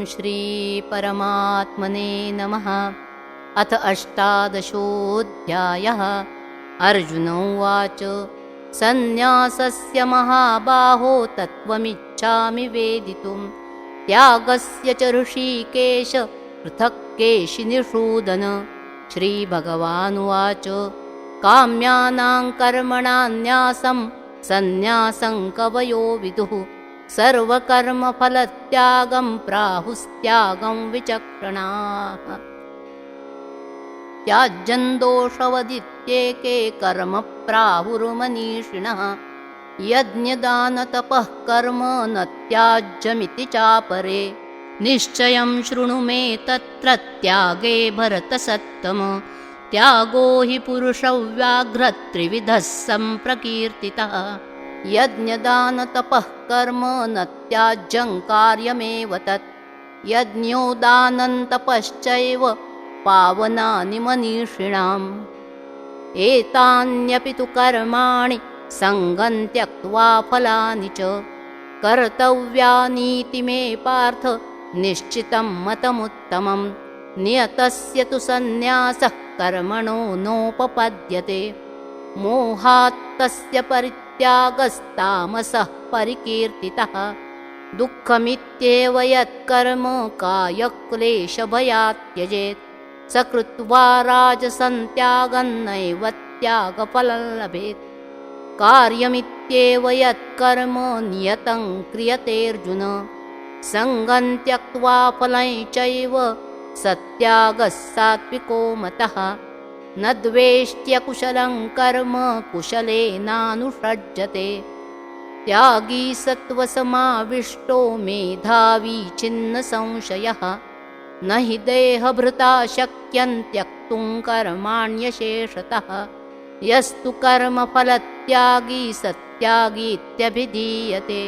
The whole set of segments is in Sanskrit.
श्रीपरमात्मने नमः। अथ 18 अर्जुन उवाच सन्न्यासस्य महाबाहो तत्त्वमिच्छामि वेदितुं त्यागस्य च ऋषिकेश पृथक् केशिनिषूदन। श्रीभगवानुवाच काम्यानां कर्मणान्यासं सन्न्यासं कवयो विदुः सर्वकर्मफलत्यागं प्राहुस्त्यागं विचक्षणाः। त्याज्यं दोषवदित्येके कर्म प्राहुर्मनीषिणः यज्ञदानतपः कर्म न त्याज्यमिति चापरे। निश्चयं शृणु मे तत्र त्यागे भरतसत्तम त्यागो हि पुरुषव्याघ्रत्रिविधः सम्प्रकीर्तितः। यज्ञदानतपः कर्म न त्याज्यं कार्यमेव तत् यज्ञोदानन्तपश्चैव पावनानि मनीषिणाम्। एतान्यपि तु कर्माणि सङ्गं त्यक्त्वा फलानि च कर्तव्यानीति मे पार्थ निश्चितं मतमुत्तमम्। नियतस्य तु सन्न्यासः कर्मणो नोपपद्यते मोहात् तस्य परित्यागस्तामसः परिकीर्तितः। दुःखमित्येव यत्कर्म कायक्लेशभयात् त्यजेत् स कृत्वा राजसं त्यागं नैव त्यागफलं लभेत्। कार्यमित्येव यत्कर्म नियतं क्रियतेऽर्जुन सङ्गं त्यक्त्वा फलं चैव सत्यागः सात्विको मतः। न द्वेष्ट्यकुशलं कर्म कुशलेनानुषज्यते त्यागी सत्त्वसमाविष्टो मेधावी छिन्न संशयः। न हि देहभृता शक्यं त्यक्तुं कर्माण्यशेषतः यस्तु कर्मफलत्यागी सत्यागीत्यभिधीयते।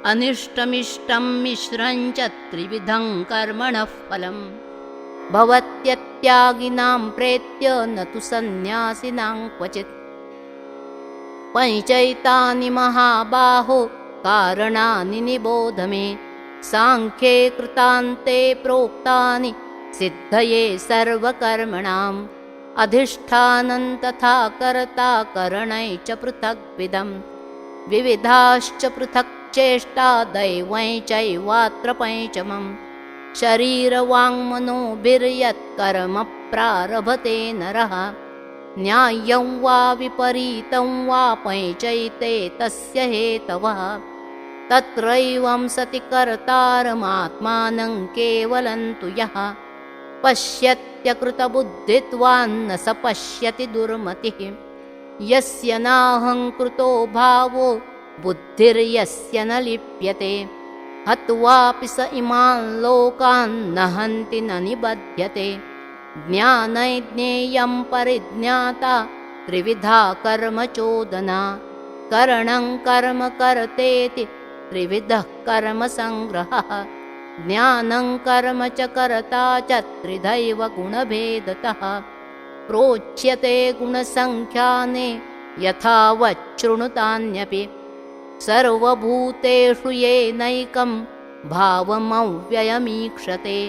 अनिष्टमिष्टं मिश्रं च त्रिविधं कर्मणः फलम् भवत्यत्यागिनां प्रेत्य न तु सन्न्यासिनां क्वचित्। पञ्चैतानि महाबाहो कारणानि निबोध मे साङ्ख्ये कृतान्ते प्रोक्तानि सिद्धये सर्वकर्मणाम्। अधिष्ठानं तथा कर्ता करणै च पृथग्विधम् विविधाश्च पृथक् चेष्टा दैवै चैवात्र पञ्चमम्। शरीरवाङ्मनोभिर्यत्कर्म प्रारभते नरः न्याय्यं वा विपरीतं वा पञ्चैते तस्य हेतवः। तत्रैवं सति कर्तारमात्मानं केवलं तु यः पश्यत्यकृतबुद्धित्वान् न स पश्यति दुर्मतिः। यस्य नाहङ्कृतो भावो बुद्धिर्यस्य न लिप्यते हत्वापि स इमान् लोकान् न हन्ति न निबध्यते। ज्ञानैज्ञेयं परिज्ञाता त्रिविधा कर्म चोदना करणं कर्म कर्तेति त्रिविधः कर्म संग्रहः। ज्ञानं कर्म च कर्ता च त्रिधैव गुणभेदतः प्रोच्यते गुणसङ्ख्याने यथावच्छृणुतान्यपि। सर्वभूतेषु येनैकं भावमव्ययमीक्षते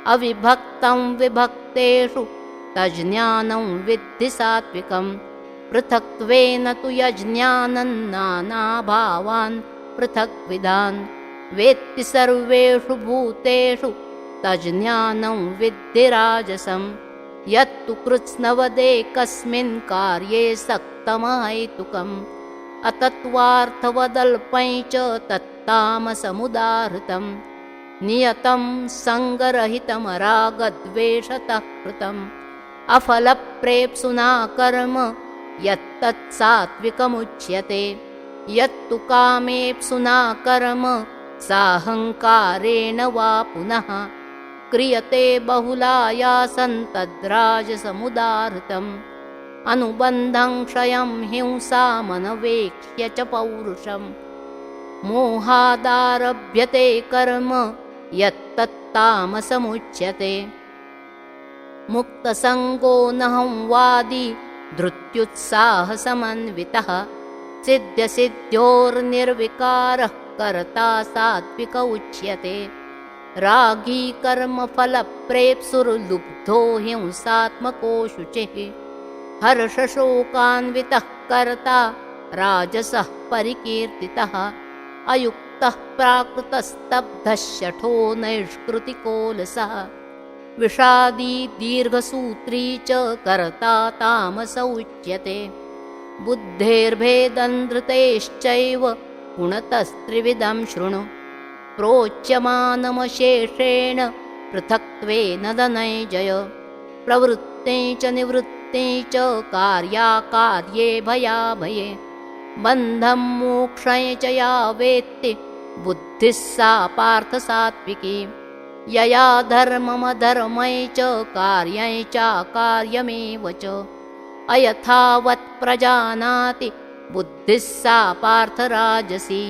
अविभक्तं विभक्तेषु तज्ज्ञानं विद्धि सात्विकम्। पृथक्त्वेन तु यज्ज्ञानं नानाभावान् पृथग्विधान् वेत्ति सर्वेषु भूतेषु तज्ज्ञानं विद्धि राजसम्। यत्तु कृत्स्नवदेकस्मिन् कार्ये सक्तमहैतुकम् अतत्त्वार्थवदल्पं च तत्तामसमुदाहृतम्। नियतं सङ्गरहितमरागद्वेषतः कृतम् अफलप्रेप्सुना कर्म यत्तत् सात्विकमुच्यते। यत्तु कामेप्सुना कर्म साहङ्कारेण वा पुनः क्रियते बहुलायासं तद्राजसमुदाहृतम्। अनुबन्धं क्षयं हिंसामनवेक्ष्य च पौरुषम् मोहादारभ्यते कर्म यत्तत्तामसमुच्यते। मुक्तसङ्गो नहंवादी धृत्युत्साहसमन्वितः सिद्ध्यसिद्ध्योर्निर्विकारः कर्ता सात्विक उच्यते। रागी कर्मफलप्रेप्सुर्लुब्धो हिंसात्मको शुचिः हर्षशोकान्वितः कर्ता राजसः परिकीर्तितः अयुक्तः प्राकृतस्तब्धः शठो नैष्कृतिकोलसः विषादी दीर्घसूत्री च कर्ता तामस उच्यते बुद्धेर्भेदन्धृतेश्चैव गुणतस्त्रिविधं शृणु प्रोच्यमानमशेषेण पृथक्त्वेन धनञ्जय प्रवृत्ते च निवृत्ते च कार्याकार्ये भयाभये बन्धं मोक्षं च या वेत्ति बुद्धिः सा पार्थ सात्विकी यया धर्ममधर्मै च कार्यं चाकार्यमेव च अयथावत् प्रजानाति बुद्धिः सा पार्थ राजसी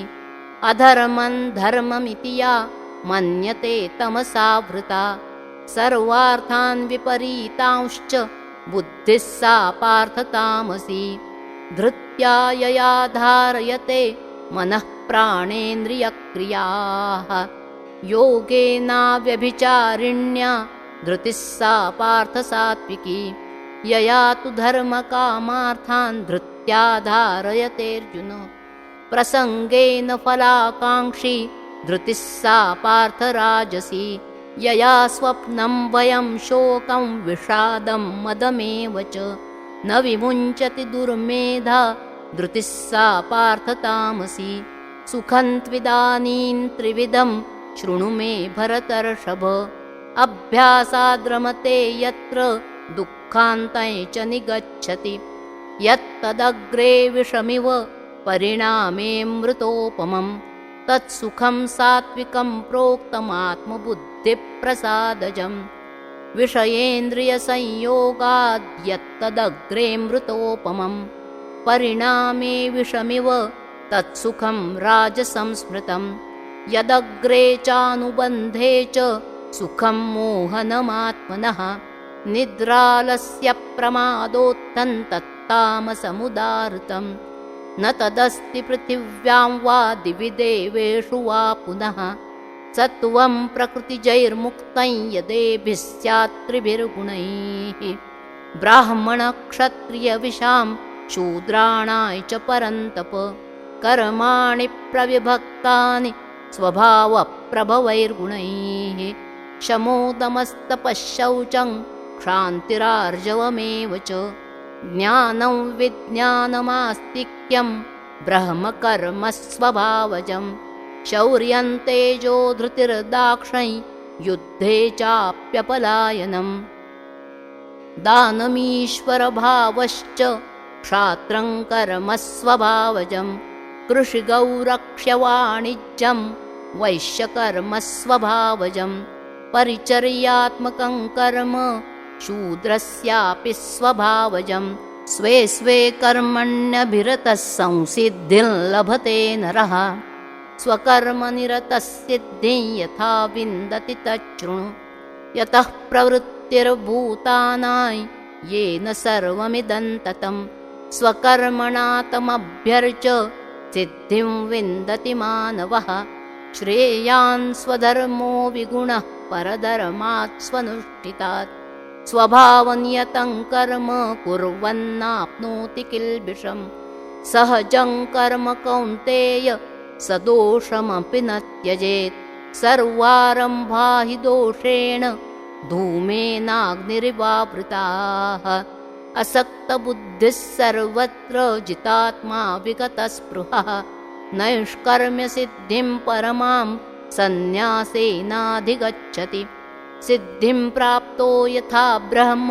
अधर्मं धर्ममिति या मन्यते तमसावृता सर्वार्थान् विपरीतांश्च बुद्धिः सा पार्थ तामसी धृत्या यया धारयते मनः प्राणेन्द्रियक्रियाः योगेनाव्यभिचारिण्या धृतिः सा पार्थ सात्विकी यया तु धर्मकामार्थान् धृत्या धारयतेऽर्जुन प्रसङ्गेन फलाकाङ्क्षी धृतिः सा पार्थ राजसी यया स्वप्नं भयं शोकं विषादं मदमेव च न विमुञ्चति दुर्मेधा धृतिः सा पार्थ तामसी सुखं त्विदानीं त्रिविधं शृणु मे भरतर्षभ अभ्यासाद्रमते यत्र दुःखान्तं च निगच्छति यत्तदग्रे विषमिव परिणामेऽमृतोपमं तत्सुखं सात्विकं प्रोक्तमात्मबुद्धिप्रसादजं विषयेन्द्रियसंयोगाद्यत्तदग्रेऽमृतोपमं परिणामे विषमिव तत्सुखं राजसंस्मृतं यदग्रे चानुबन्धे च सुखं मोहनमात्मनः निद्रालस्य प्रमादोत्थं तत्तामसमुदाहृतं न तदस्ति पृथिव्यां वा दिवि देवेषु वा पुनः सत्वं प्रकृतिजैर्मुक्तं यदेभिः स्यात् त्रिभिर्गुणैः ब्राह्मणक्षत्रियविशां शूद्राणां च परन्तप कर्माणि प्रविभक्तानि स्वभावप्रभवैर्गुणैः शमोदमस्तपश्शौचं क्षान्तिरार्जवमेव च ज्ञानं विज्ञानमास्तिक्यं ब्रह्मकर्मस्वभावजं शौर्यं तेजो धृतिर्दाक्षं युद्धे चाप्यपलायनं दानमीश्वरभावश्च क्षात्रं कर्मस्वभावजं कृषिगौरक्ष्यवाणिज्यं वैश्यकर्मस्वभावजं परिचर्यात्मकं कर्म शूद्रस्यापि स्वभावजं स्वे स्वे कर्मण्यभिरतः संसिद्धिं लभते नरः स्वकर्मनिरतः सिद्धिं यथा विन्दति तच्छृणु यतः प्रवृत्तिर्भूतानां येन सर्वमिदं ततं स्वकर्मणा तमभ्यर्च्य सिद्धिं विन्दति मानवः श्रेयान् स्वधर्मो विगुणः परधर्मात् स्वनुष्ठितात् स्वभावनियतं कर्म कुर्वन्नाप्नोति किल्बिषं सहजं कर्म कौन्तेय सदोषमपि न त्यजेत् सर्वारम्भा हि दोषेण धूमेनाग्निरिवावृताः असक्तबुद्धिः सर्वत्र जितात्मा विगतस्पृहः नैष्कर्म्यसिद्धिं परमां सन्न्यासेनाधिगच्छति सिद्धिं प्राप्तो यथा ब्रह्म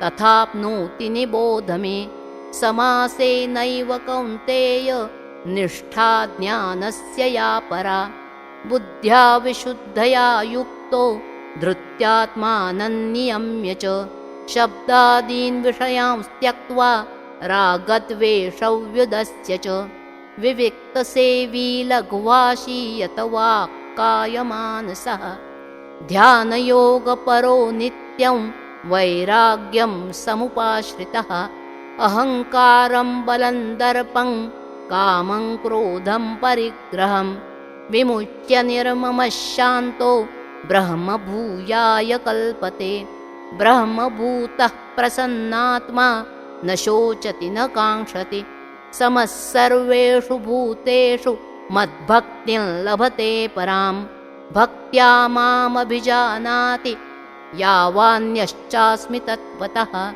तथाप्नोति निबोध मे समासेनैव कौन्तेय निष्ठा ज्ञानस्य या परा बुद्ध्या विशुद्धया युक्तो धृत्यात्मानं नियम्य च शब्दादीन् विषयांस् त्यक्त्वा रागद्वेषव्युदस्य च विविक्तसेवी लघ्वाशी यतवाक्कायमानसः ध्यानयोगपरो नित्यं वैराग्यं समुपाश्रितः अहङ्कारं बलं दर्पं कामं क्रोधं परिग्रहं विमुच्य निर्ममः शान्तो ब्रह्मभूयाय कल्पते। ब्रह्मभूतः प्रसन्नात्मा न शोचति न काङ्क्षति। समः सर्वेषु भूतेषु मद्भक्तिं लभते परां। भक्त्या मामभिजानाति यावान्यश्चास्मि तत्त्वतः।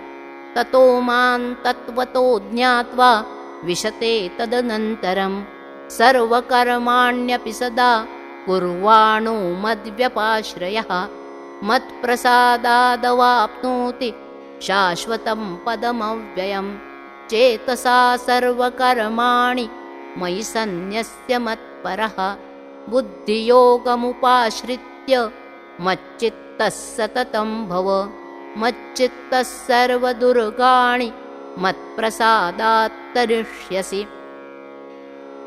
ततो मां तत्त्वतो ज्ञात्वा विशते तदनन्तरं। सर्वकर्माण्यपि सदा कुर्वाणो मद्व्यपाश्रयः। मत्प्रसादादवाप्नोति शाश्वतं पदमव्ययम्। चेतसा सर्वकर्माणि मयि सन्न्यस्य मत्परः। बुद्धियोगमुपाश्रित्य मच्चित्तः सततं भव। मच्चित्तः सर्वदुर्गाणि मत्प्रसादात् तरिष्यसि।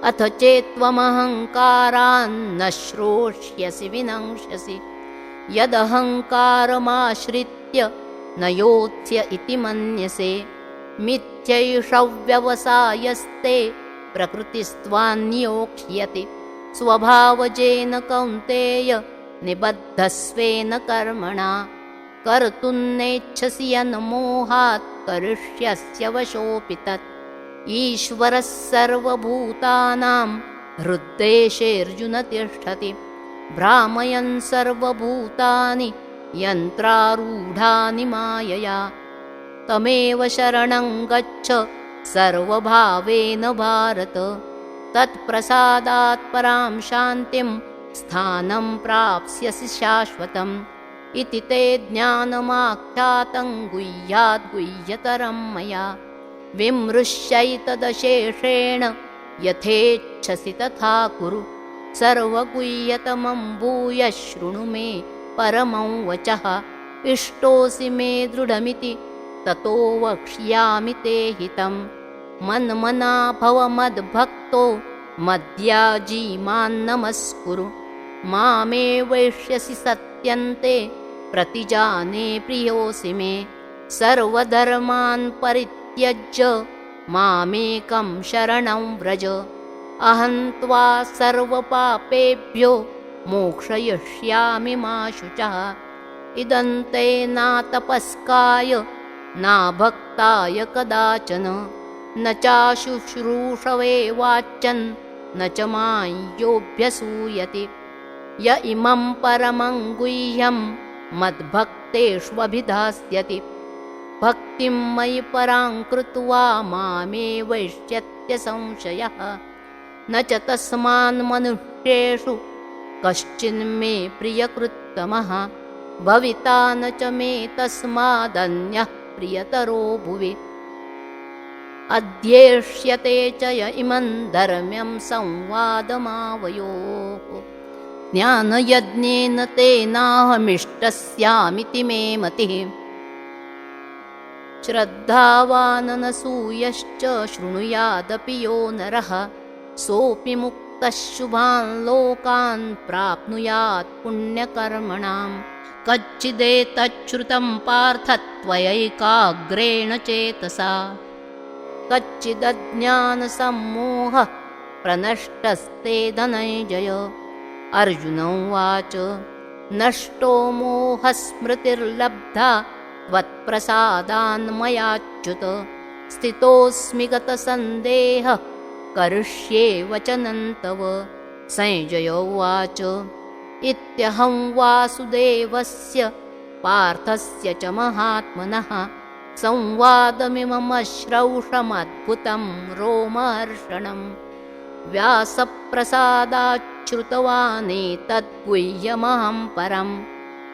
अथ चेत्त्वमहङ्कारान्न श्रोष्यसि विनङ्क्ष्यसि। यदहङ्कारमाश्रित्य न योत्स्य इति मन्यसे। मिथ्यैष व्यवसायस्ते प्रकृतिस्त्वान्नियोक्ष्यति। स्वभावजेन कौन्तेय निबद्धस्वेन कर्मणा। कर्तुं नेच्छसि यन्मोहात् करिष्यस्य वशोऽपि तत्। ईश्वरः सर्वभूतानां हृद्देशेऽर्जुन तिष्ठति। भ्रामयन् सर्वभूतानि यन्त्रारूढानि मायया। तमेव शरणं गच्छ सर्वभावेन भारत। तत्प्रसादात् परां शान्तिं स्थानं प्राप्स्यसि शाश्वतम्। इति ते ज्ञानमाख्यातं गुह्याद्गुह्यतरं मया। विमृश्यैतदशेषेण यथेच्छसि तथा कुरु। सर्वगुह्यतमं भूयः शृणु मे परमं वचः। इष्टोऽसि मे दृढमिति ततो वक्ष्यामि ते हितं। मन्मना भव मद्भक्तो मद्याजी मां नमस्कुरु। मामे वैष्यसि सत्यन्ते प्रतिजाने प्रियोऽसि मे। सर्वधर्मान् परित्यज्य मामेकं शरणं व्रज। अहं त्वा सर्वपापेभ्यो मोक्षयिष्यामि मा शुचः। इदं ते न तपस्काय न भक्ताय कदाचन। न चाशुश्रूषवे वाच्यन् न च मां योऽभ्यसूयति। य इमं परमं गुह्यं मद्भक्तेष्वभिधास्यति। भक्तिं मयि परां कृत्वा मामे वैष्यत्य संशयः। न च तस्मान्मनुष्येषु कश्चिन्मे प्रियकृत्तमः। भविता न च मे तस्मादन्यः प्रियतरो भुवि। अध्येष्यते च य इमं धर्म्यं संवादमावयोः। ज्ञानयज्ञेन तेनाहमिष्टस्यामिति मे मतिः। श्रद्धावाननसूयश्च शृणुयादपि यो नरः। सोऽपि मुक्तः शुभान् लोकान् प्राप्नुयात् पुण्यकर्मणाम्। कच्चिदेतच्छ्रुतं पार्थ त्वयैकाग्रेण चेतसा। कच्चिदज्ञानसम्मोहः प्रनष्टस्ते धनञ्जय। अर्जुन उवाच नष्टो मोहस्मृतिर्लब्धा त्वत्प्रसादान्मयाच्युत। स्थितोऽस्मि गतसन्देहः करिष्ये वचनं तव। संजय उवाच इत्यहं वासुदेवस्य पार्थस्य च महात्मनः संवादमिममश्रौषमद्भुतं रोमहर्षणम्। व्यासप्रसादाच्छ्रुतवानेतद्गुह्यमहं परम्।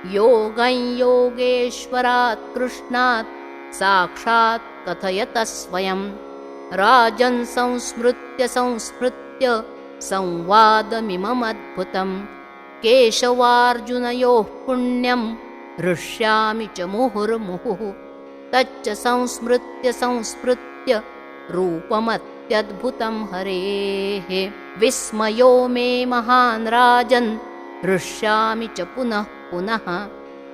योगं योगेश्वरात् कृष्णात् साक्षात् कथयत स्वयं। राजन् संस्मृत्य संस्मृत्य संवादमिममद्भुतं। केशवार्जुनयोः पुण्यं हृष्यामि च मुहुर्मुहुः। तच्च संस्मृत्य संस्मृत्य रूपमत्यद्भुतं हरेः। विस्मयो मे महान् राजन् हृष्यामि च पुनः पुनः।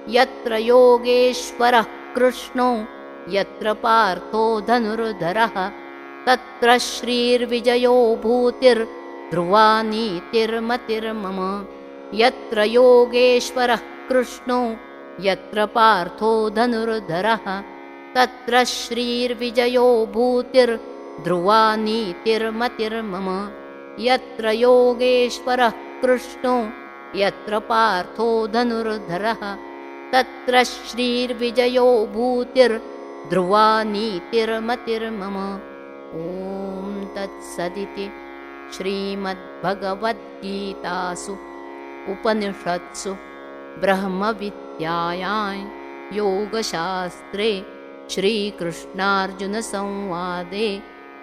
यत्र योगेश्वरः कृष्णो यत्र पार्थो धनुर्धरः। तत्र श्रीर्विजयो भूतिर्ध्रुवा नीतिर्मतिर्मम। यत्र योगेश्वरः कृष्णो यत्र पार्थो धनुर्धरः तत्र श्रीर्विजयो भूतिर्ध्रुवा नीतिर्मतिर्मम यत्र योगेश्वरः कृष्णो यत्र पार्थो धनुर्धरः तत्र श्रीर्विजयो भूतिर्ध्रुवा नीतिर्मतिर्मम। ॐ तत्सदिति श्रीमद्भगवद्गीतासु उपनिषत्सु ब्रह्मविद्यायां योगशास्त्रे श्रीकृष्णार्जुनसंवादे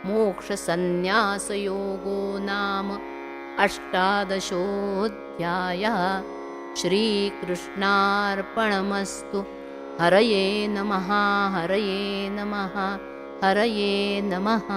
मोक्षसंन्यासयोगो नाम 18 श्रीकृष्णार्पणमस्तु। हरये नमः, हरये नमः, हरये नमः।